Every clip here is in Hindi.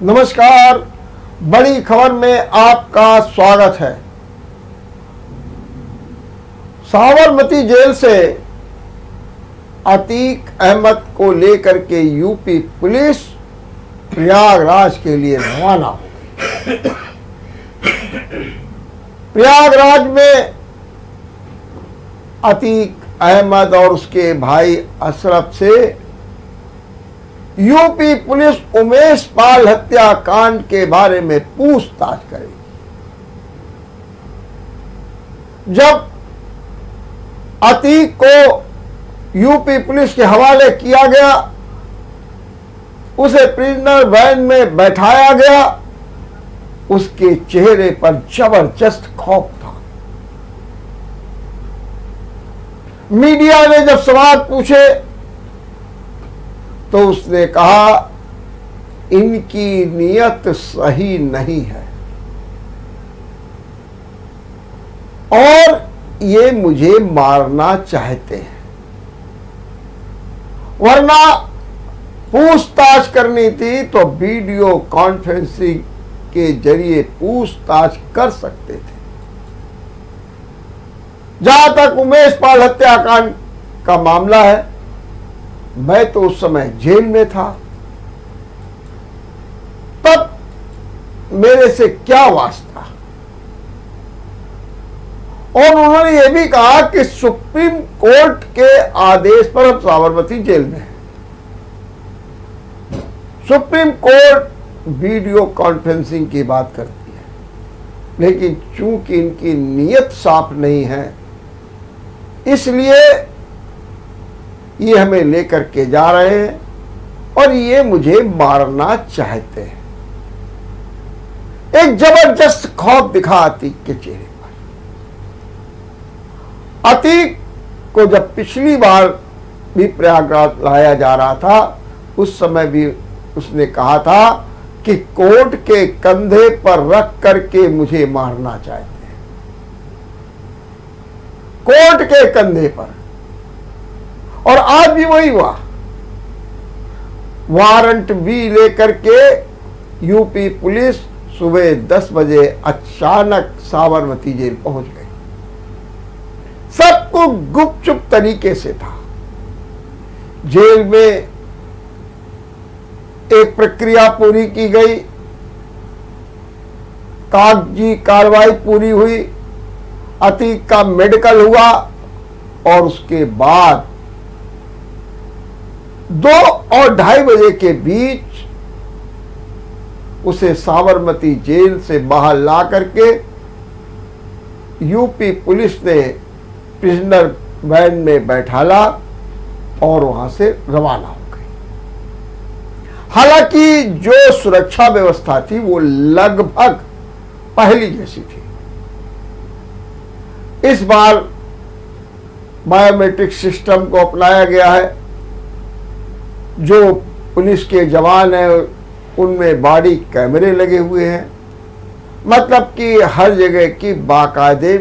नमस्कार, बड़ी खबर में आपका स्वागत है। साबरमती जेल से अतीक अहमद को लेकर के यूपी पुलिस प्रयागराज के लिए रवाना हो गई। प्रयागराज में अतीक अहमद और उसके भाई अशरफ से यूपी पुलिस उमेश पाल हत्याकांड के बारे में पूछताछ करेगी। जब अतीक को यूपी पुलिस के हवाले किया गया, उसे प्रिजनर वैन में बैठाया गया, उसके चेहरे पर जबरदस्त खौफ था। मीडिया ने जब सवाल पूछे तो उसने कहा, इनकी नीयत सही नहीं है और ये मुझे मारना चाहते हैं, वरना पूछताछ करनी थी तो वीडियो कॉन्फ्रेंसिंग के जरिए पूछताछ कर सकते थे। जहां तक उमेश पाल हत्याकांड का मामला है, मैं तो उस समय जेल में था, तब मेरे से क्या वास्ता। और उन्होंने यह भी कहा कि सुप्रीम कोर्ट के आदेश पर हम साबरमती जेल में हैं। सुप्रीम कोर्ट वीडियो कॉन्फ्रेंसिंग की बात करती है, लेकिन चूंकि इनकी नीयत साफ नहीं है, इसलिए ये हमें लेकर के जा रहे हैं और ये मुझे मारना चाहते हैं। एक जबरदस्त खौफ दिखा अतीक के चेहरे पर। अतीक को जब पिछली बार भी प्रयागराज लाया जा रहा था, उस समय भी उसने कहा था कि कोर्ट के कंधे पर रख करके मुझे मारना चाहते हैं। कोर्ट के कंधे पर। और आज भी वही हुआ। वारंट भी लेकर के यूपी पुलिस सुबह 10 बजे अचानक साबरमती जेल पहुंच गई। सब कुछ गुपचुप तरीके से था। जेल में एक प्रक्रिया पूरी की गई, कागजी कार्रवाई पूरी हुई, अतीक का मेडिकल हुआ और उसके बाद 2 और 2:30 बजे के बीच उसे साबरमती जेल से बाहर ला करके यूपी पुलिस ने प्रिजनर वैन में बैठाला और वहां से रवाना हो गई। हालांकि जो सुरक्षा व्यवस्था थी वो लगभग पहली जैसी थी। इस बार बायोमेट्रिक सिस्टम को अपनाया गया है। जो पुलिस के जवान हैं उनमें बॉडी कैमरे लगे हुए हैं, मतलब कि हर जगह की बाकायदे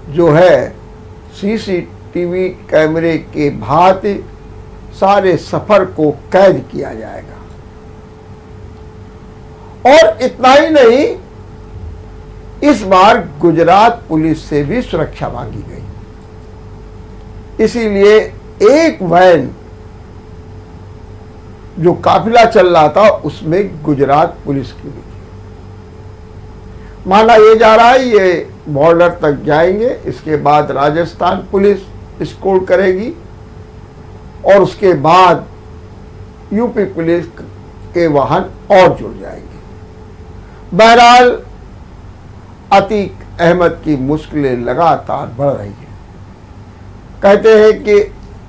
जो है सीसीटीवी कैमरे के भांति सारे सफर को कैद किया जाएगा। और इतना ही नहीं, इस बार गुजरात पुलिस से भी सुरक्षा मांगी गई। इसीलिए एक वैन जो काफिला चल रहा था उसमें गुजरात पुलिस की भी थी। माना यह जा रहा है ये बॉर्डर तक जाएंगे, इसके बाद राजस्थान पुलिस एस्कॉर्ट करेगी और उसके बाद यूपी पुलिस के वाहन और जुड़ जाएंगे। बहरहाल अतीक अहमद की मुश्किलें लगातार बढ़ रही है। कहते हैं कि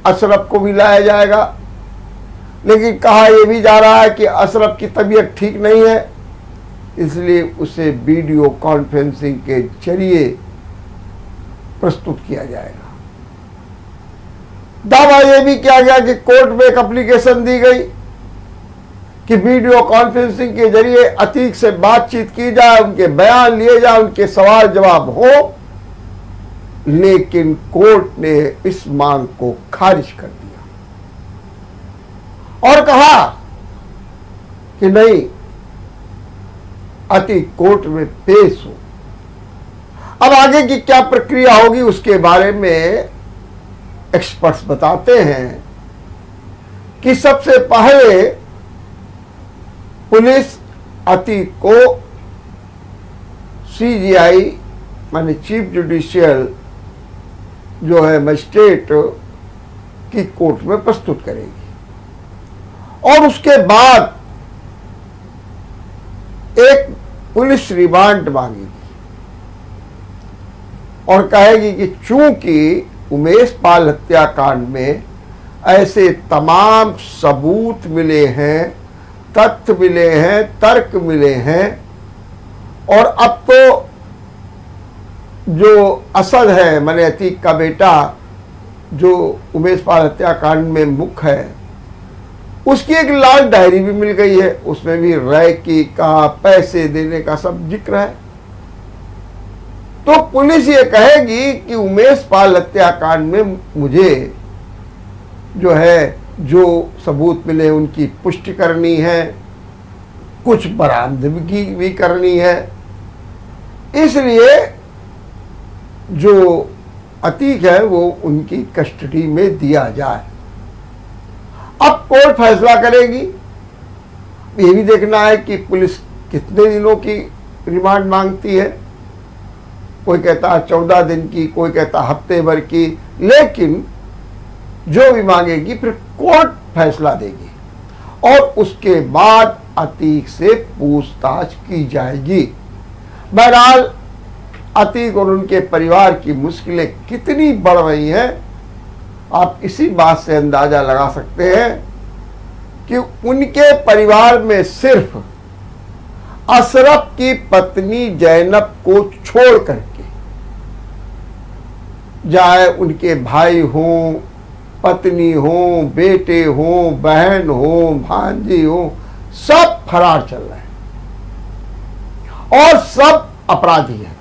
अशरफ को भी लाया जाएगा, लेकिन कहा यह भी जा रहा है कि अशरफ की तबीयत ठीक नहीं है, इसलिए उसे वीडियो कॉन्फ्रेंसिंग के जरिए प्रस्तुत किया जाएगा। दावा यह भी किया गया कि कोर्ट में एक एप्लीकेशन दी गई कि वीडियो कॉन्फ्रेंसिंग के जरिए अतीक से बातचीत की जाए, उनके बयान लिए जाए, उनके सवाल जवाब हो, लेकिन कोर्ट ने इस मांग को खारिज कर दिया और कहा कि नहीं, अतीक कोर्ट में पेश हो। अब आगे की क्या प्रक्रिया होगी उसके बारे में एक्सपर्ट्स बताते हैं कि सबसे पहले पुलिस अतीक को सीजीआई माने चीफ जुडिशियल जो है मजिस्ट्रेट की कोर्ट में प्रस्तुत करेगी और उसके बाद एक पुलिस रिमांड मांगेगी और कहेगी कि चूंकि उमेश पाल हत्याकांड में ऐसे तमाम सबूत मिले हैं, तथ्य मिले हैं, तर्क मिले हैं और अब तो जो असद है माने अतीक का बेटा जो उमेश पाल हत्याकांड में मुख्य है, उसकी एक लाल डायरी भी मिल गई है, उसमें भी रैकी का, पैसे देने का सब जिक्र है। तो पुलिस ये कहेगी कि उमेश पाल हत्याकांड में मुझे जो है जो सबूत मिले उनकी पुष्टि करनी है, कुछ बरामदगी भी करनी है, इसलिए जो अतीक है वो उनकी कस्टडी में दिया जाए। अब कोर्ट फैसला करेगी। ये भी देखना है कि पुलिस कितने दिनों की रिमांड मांगती है, कोई कहता है 14 दिन की, कोई कहता है हफ्ते भर की, लेकिन जो भी मांगेगी फिर कोर्ट फैसला देगी और उसके बाद अतीक से पूछताछ की जाएगी। बहरहाल अतीक और उनके परिवार की मुश्किलें कितनी बढ़ रही हैं आप इसी बात से अंदाजा लगा सकते हैं कि उनके परिवार में सिर्फ अशरफ की पत्नी जैनब को छोड़ करके, चाहे उनके भाई हों, पत्नी हों, बेटे हों, बहन हों, भांजी हों, सब फरार चल रहे हैं और सब अपराधी हैं।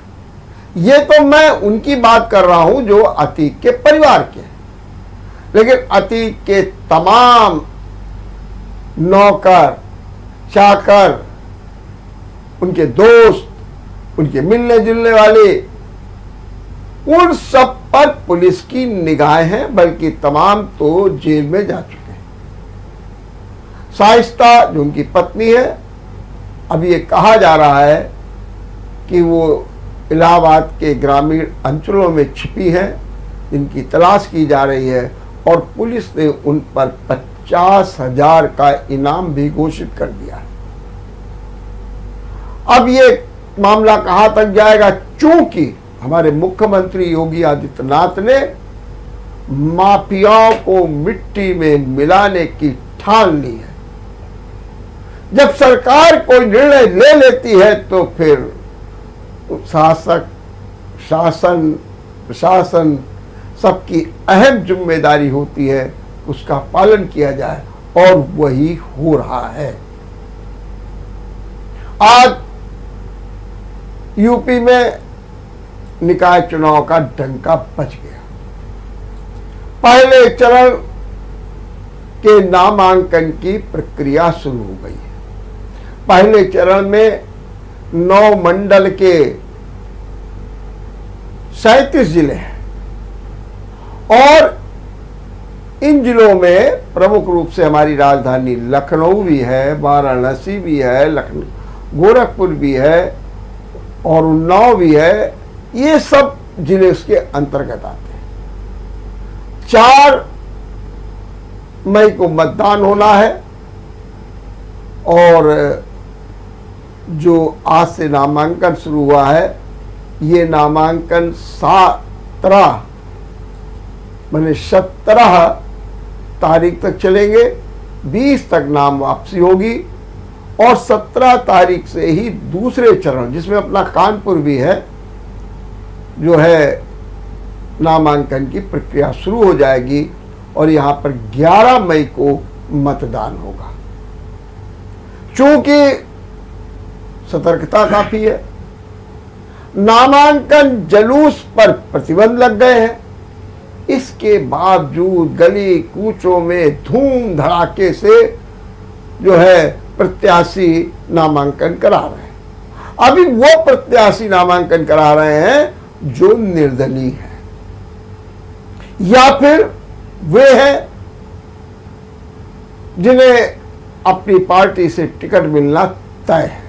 ये तो मैं उनकी बात कर रहा हूं जो अतीक के परिवार के हैं, लेकिन अतीक के तमाम नौकर, चाकर, उनके दोस्त, उनके मिलने जुलने वाले, उन सब पर पुलिस की निगाहें हैं, बल्कि तमाम तो जेल में जा चुके हैं। शाइस्ता जो उनकी पत्नी है, अब ये कहा जा रहा है कि वो इलाहाबाद के ग्रामीण अंचलों में छिपी है, इनकी तलाश की जा रही है और पुलिस ने उन पर 50,000 का इनाम भी घोषित कर दिया है। अब ये मामला कहां तक जाएगा, चूंकि हमारे मुख्यमंत्री योगी आदित्यनाथ ने माफियाओं को मिट्टी में मिलाने की ठान ली है। जब सरकार कोई निर्णय ले लेती है तो फिर शासक, शासन, प्रशासन सबकी अहम जिम्मेदारी होती है उसका पालन किया जाए और वही हो रहा है। आज यूपी में निकाय चुनाव का डंका बज गया। पहले चरण के नामांकन की प्रक्रिया शुरू हो गई है। पहले चरण में 9 मंडल के 37 जिले हैं और इन जिलों में प्रमुख रूप से हमारी राजधानी लखनऊ भी है, वाराणसी भी है, गोरखपुर भी है और उन्नाव भी है। ये सब जिले उसके अंतर्गत आते हैं। 4 मई को मतदान होना है और जो आज से नामांकन शुरू हुआ है, ये नामांकन 17 तारीख तक चलेंगे। 20 तक नाम वापसी होगी और 17 तारीख से ही दूसरे चरण, जिसमें अपना कानपुर भी है, जो है नामांकन की प्रक्रिया शुरू हो जाएगी और यहां पर 11 मई को मतदान होगा। चूंकि सतर्कता काफी है, नामांकन जुलूस पर प्रतिबंध लग गए हैं, इसके बावजूद गली कूचों में धूम धड़ाके से जो है प्रत्याशी नामांकन करा रहे हैं। अभी वो प्रत्याशी नामांकन करा रहे हैं जो निर्दलीय है या फिर वे हैं जिन्हें अपनी पार्टी से टिकट मिलना तय है,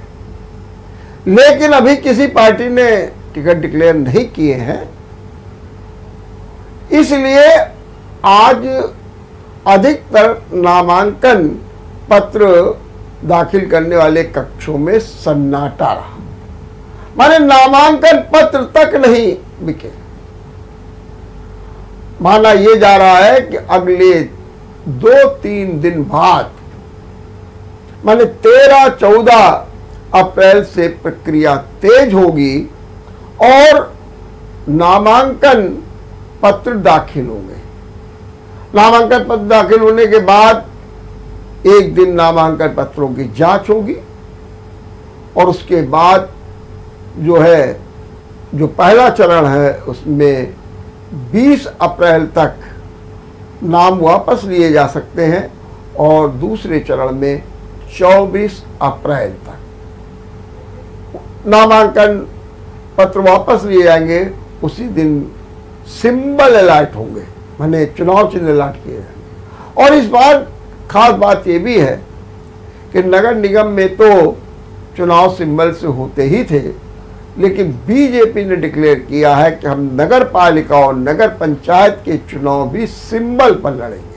लेकिन अभी किसी पार्टी ने टिकट डिक्लेयर नहीं किए हैं। इसलिए आज अधिकतर नामांकन पत्र दाखिल करने वाले कक्षों में सन्नाटा रहा, माने नामांकन पत्र तक नहीं बिके। माना यह जा रहा है कि अगले 2-3 दिन बाद माने 13-14 अप्रैल से प्रक्रिया तेज होगी और नामांकन पत्र दाखिल होंगे। नामांकन पत्र दाखिल होने के बाद एक दिन नामांकन पत्रों की जांच होगी और उसके बाद जो पहला चरण है उसमें 20 अप्रैल तक नाम वापस लिए जा सकते हैं और दूसरे चरण में 24 अप्रैल तक नामांकन पत्र वापस लिए जाएंगे। उसी दिन सिंबल अलॉट होंगे, माने चुनाव चिन्ह अलॉट किए जाएंगे। और इस बार खास बात यह भी है कि नगर निगम में तो चुनाव सिंबल से होते ही थे, लेकिन बीजेपी ने डिक्लेयर किया है कि हम नगर पालिका और नगर पंचायत के चुनाव भी सिंबल पर लड़ेंगे।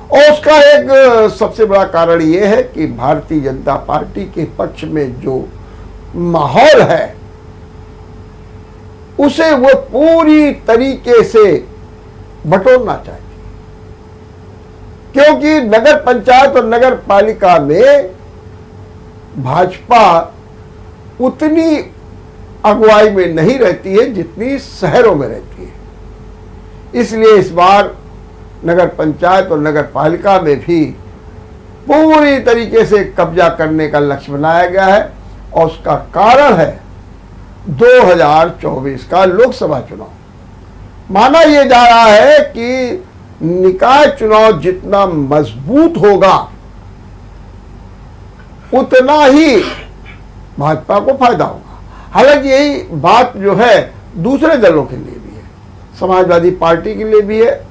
और उसका एक सबसे बड़ा कारण यह है कि भारतीय जनता पार्टी के पक्ष में जो माहौल है उसे वो पूरी तरीके से बटोरना चाहती है, क्योंकि नगर पंचायत और नगर पालिका में भाजपा उतनी अगुवाई में नहीं रहती है जितनी शहरों में रहती है। इसलिए इस बार नगर पंचायत और नगर पालिका में भी पूरी तरीके से कब्जा करने का लक्ष्य बनाया गया है और उसका कारण है 2024 का लोकसभा चुनाव। माना यह जा रहा है कि निकाय चुनाव जितना मजबूत होगा उतना ही भाजपा को फायदा होगा। हालांकि यही बात जो है दूसरे दलों के लिए भी है, समाजवादी पार्टी के लिए भी है,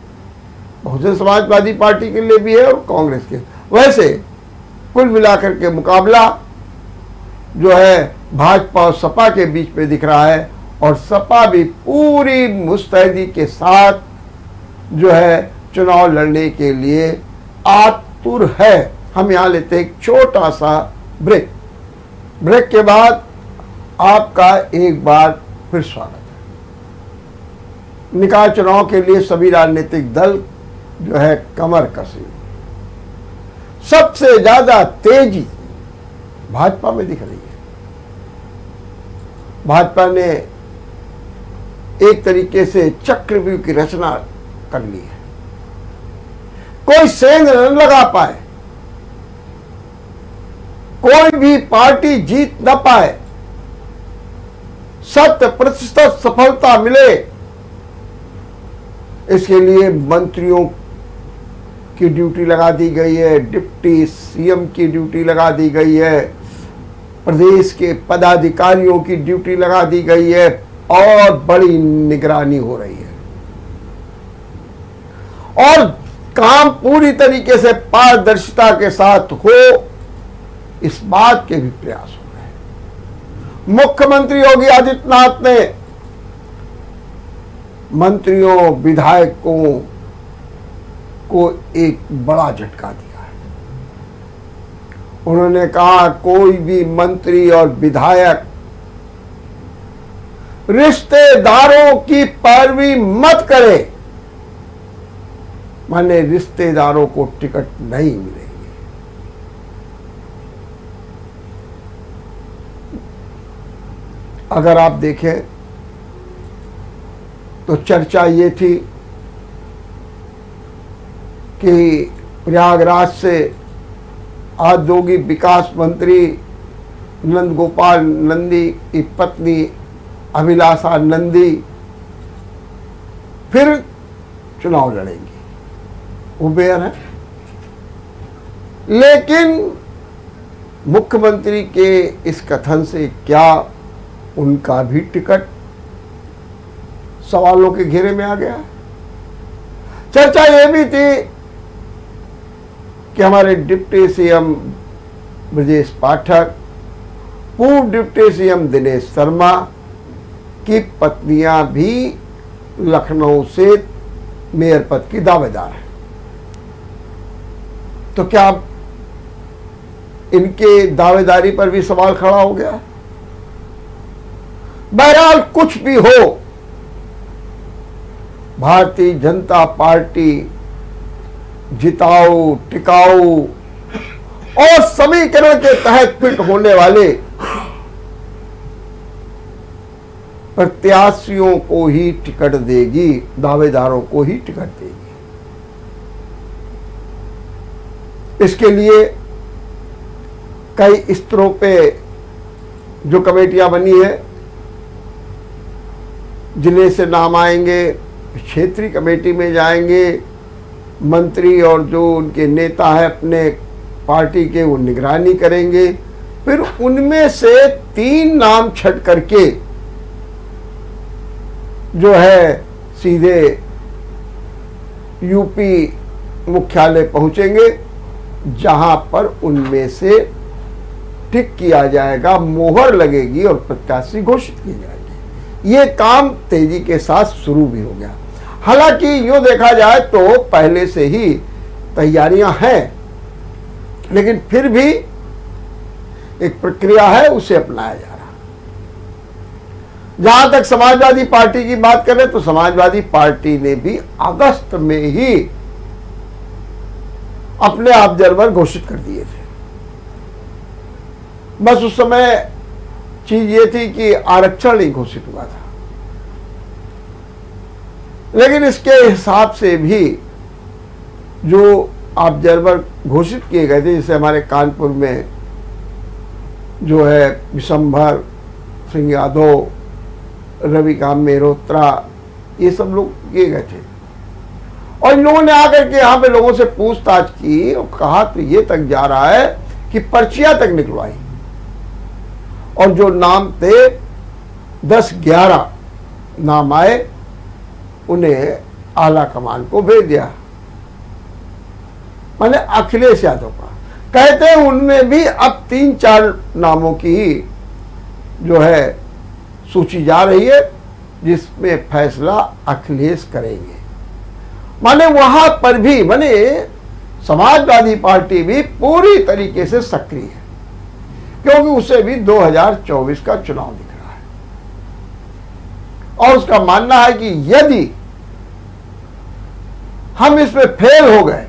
बहुजन समाजवादी पार्टी के लिए भी है और कांग्रेस के। वैसे कुल मिलाकर के मुकाबला जो है भाजपा और सपा के बीच में दिख रहा है और सपा भी पूरी मुस्तैदी के साथ जो है चुनाव लड़ने के लिए आतुर है। हम यहां लेते हैं एक छोटा सा ब्रेक के बाद आपका एक बार फिर स्वागत है। निकाय चुनाव के लिए सभी राजनीतिक दल जो है कमर कसी। सबसे ज्यादा तेजी भाजपा में दिख रही है। भाजपा ने एक तरीके से चक्रव्यूह की रचना कर ली है। कोई सेंध न लगा पाए, कोई भी पार्टी जीत न पाए, 100% सफलता मिले, इसके लिए मंत्रियों की ड्यूटी लगा दी गई है, डिप्टी सीएम की ड्यूटी लगा दी गई है, प्रदेश के पदाधिकारियों की ड्यूटी लगा दी गई है और बड़ी निगरानी हो रही है और काम पूरी तरीके से पारदर्शिता के साथ हो, इस बात के भी प्रयास हो रहे हैं। मुख्यमंत्री योगी आदित्यनाथ ने मंत्रियों विधायकों को एक बड़ा झटका दिया है। उन्होंने कहा कोई भी मंत्री और विधायक रिश्तेदारों की पैरवी मत करे, माने रिश्तेदारों को टिकट नहीं मिलेगी। अगर आप देखें तो चर्चा ये थी कि प्रयागराज से औद्योगिक विकास मंत्री नंद गोपाल नंदी की पत्नी अभिलाषा नंदी फिर चुनाव लड़ेंगी, वो बेयर है। लेकिन मुख्यमंत्री के इस कथन से क्या उनका भी टिकट सवालों के घेरे में आ गया? चर्चा यह भी थी कि हमारे डिप्टी सीएम ब्रजेश पाठक, पूर्व डिप्टी सीएम दिनेश शर्मा की पत्नियां भी लखनऊ से मेयर पद की दावेदार हैं। तो क्या अब इनके दावेदारी पर भी सवाल खड़ा हो गया? बहरहाल कुछ भी हो, भारतीय जनता पार्टी जिताऊ, टिकाऊ और समीकरण के तहत फिट होने वाले प्रत्याशियों को ही टिकट देगी, दावेदारों को ही टिकट देगी। इसके लिए कई स्तरों पे जो कमेटियां बनी है, जिले से नाम आएंगे, क्षेत्रीय कमेटी में जाएंगे, मंत्री और जो उनके नेता हैं अपने पार्टी के, वो निगरानी करेंगे। फिर उनमें से 3 नाम छट करके जो है सीधे यूपी मुख्यालय पहुंचेंगे, जहां पर उनमें से टिक किया जाएगा, मोहर लगेगी और प्रत्याशी घोषित किए जाएंगे। ये काम तेजी के साथ शुरू भी हो गया। हालांकि यूं देखा जाए तो पहले से ही तैयारियां हैं, लेकिन फिर भी एक प्रक्रिया है, उसे अपनाया जा रहा है। जहां तक समाजवादी पार्टी की बात करें तो समाजवादी पार्टी ने भी अगस्त में ही अपने ऑब्जर्वर घोषित कर दिए थे। बस उस समय चीज ये थी कि आरक्षण नहीं घोषित हुआ था, लेकिन इसके हिसाब से भी जो ऑब्जर्वर घोषित किए गए थे, जैसे हमारे कानपुर में जो है विशंभर सिंह यादव, रविकांत मेहरोत्रा, ये सब लोग किए गए थे। और इन लोगों ने आकर के यहाँ पे लोगों से पूछताछ की और कहा तो ये तक जा रहा है कि पर्चियां तक निकलवाई और जो नाम थे 10-11 नाम आए, उन्हें आला कमान को भेज दिया। माने अखिलेश यादव का कहते हैं उनमें भी अब 3-4 नामों की जो है सूची जा रही है, जिसमें फैसला अखिलेश करेंगे। माने वहां पर भी माने समाजवादी पार्टी भी पूरी तरीके से सक्रिय है, क्योंकि उसे भी 2024 का चुनाव दिख रहा है और उसका मानना है कि यदि हम इसमें फेल हो गए,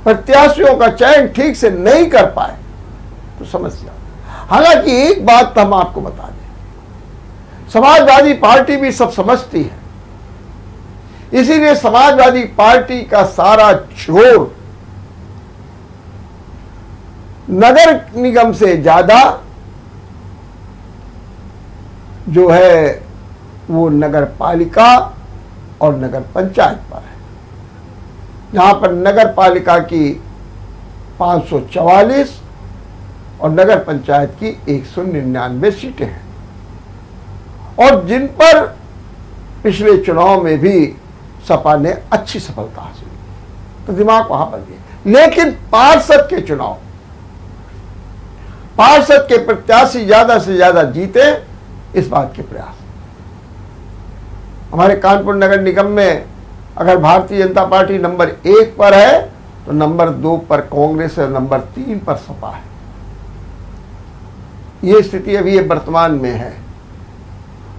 प्रत्याशियों का चयन ठीक से नहीं कर पाए, तो समस्या। हालांकि एक बात हम आपको बता दें, समाजवादी पार्टी भी सब समझती है, इसीलिए समाजवादी पार्टी का सारा जोर नगर निगम से ज्यादा जो है वो नगर पालिका और नगर पंचायत पर है, जहां पर नगर पालिका की 544 और नगर पंचायत की 199 सीटें हैं, और जिन पर पिछले चुनाव में भी सपा ने अच्छी सफलता हासिल की, तो दिमाग वहां पर गया। लेकिन पार्षद के चुनाव, पार्षद के प्रत्याशी ज्यादा से ज्यादा जीते, इस बात के प्रयास। हमारे कानपुर नगर निगम में अगर भारतीय जनता पार्टी नंबर 1 पर है, तो नंबर 2 पर कांग्रेस और नंबर 3 पर सपा है। यह स्थिति अभी वर्तमान में है।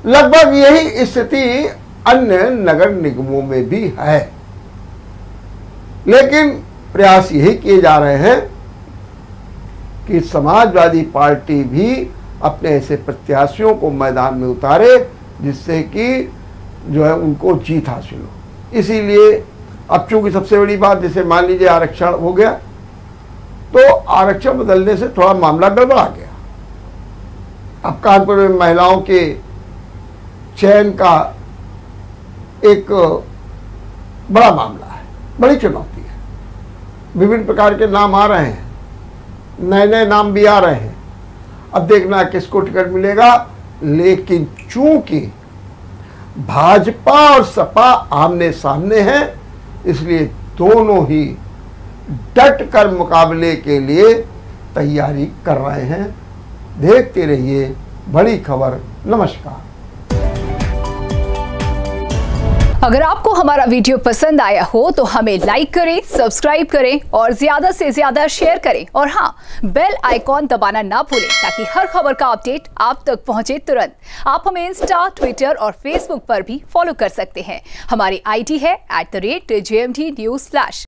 लगभग यही स्थिति अन्य नगर निगमों में भी है, लेकिन प्रयास यही किए जा रहे हैं कि समाजवादी पार्टी भी अपने ऐसे प्रत्याशियों को मैदान में उतारे जिससे कि जो है उनको जीत हासिल हो। इसीलिए अब चूंकि सबसे बड़ी बात, जैसे मान लीजिए आरक्षण हो गया, तो आरक्षण बदलने से थोड़ा मामला गड़बड़ा गया। अब कानपुर में महिलाओं के चयन का एक बड़ा मामला है, बड़ी चुनौती है। विभिन्न प्रकार के नाम आ रहे हैं, नए नए नाम भी आ रहे हैं। अब देखना किसको टिकट मिलेगा। लेकिन चूंकि भाजपा और सपा आमने सामने हैं, इसलिए दोनों ही डट कर मुकाबले के लिए तैयारी कर रहे हैं। देखते रहिए बड़ी खबर। नमस्कार। अगर आपको हमारा वीडियो पसंद आया हो तो हमें लाइक करें, सब्सक्राइब करें और ज्यादा से ज्यादा शेयर करें। और हाँ, बेल आइकॉन दबाना ना भूलें ताकि हर खबर का अपडेट आप तक पहुंचे तुरंत। आप हमें इंस्टा, ट्विटर और फेसबुक पर भी फॉलो कर सकते हैं। हमारी आईडी है @JMT News।